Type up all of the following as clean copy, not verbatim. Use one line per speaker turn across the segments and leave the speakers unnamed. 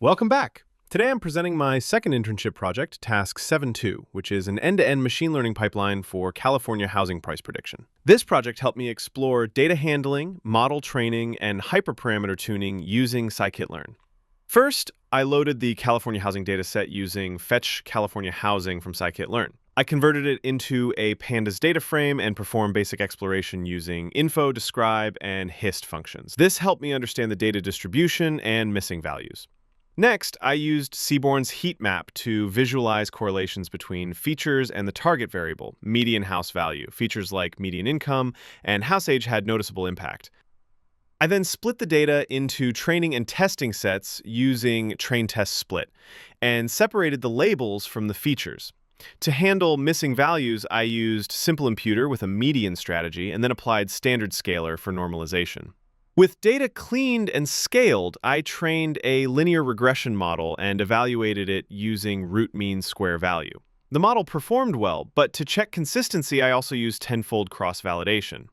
Welcome back. Today I'm presenting my second internship project, Task 7.2, which is an end-to-end machine learning pipeline for California housing price prediction. This project helped me explore data handling, model training, and hyperparameter tuning using Scikit-learn. First, I loaded the California Housing Dataset using Fetch California Housing from Scikit-learn. I converted it into a pandas data frame and performed basic exploration using info, describe, and hist functions. This helped me understand the data distribution and missing values. Next, I used Seaborn's heat map to visualize correlations between features and the target variable, median house value. Features like median income and house age had noticeable impact. I then split the data into training and testing sets using train-test-split and separated the labels from the features. To handle missing values, I used simple imputer with a median strategy and then applied standard scaler for normalization. With data cleaned and scaled, I trained a linear regression model and evaluated it using root mean square value. The model performed well, but to check consistency, I also used tenfold cross-validation.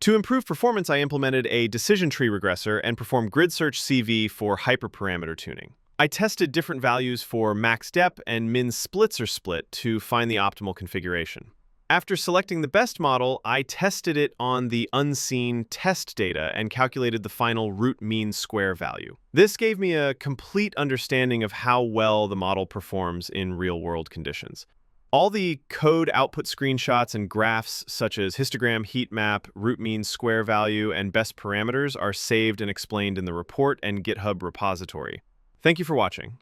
To improve performance, I implemented a decision tree regressor and performed grid search CV for hyperparameter tuning. I tested different values for max dep and min splitzer split to find the optimal configuration. After selecting the best model, I tested it on the unseen test data and calculated the final root mean square value. This gave me a complete understanding of how well the model performs in real-world conditions. All the code output screenshots and graphs such as histogram, heat map, root mean square value, and best parameters are saved and explained in the report and GitHub repository. Thank you for watching.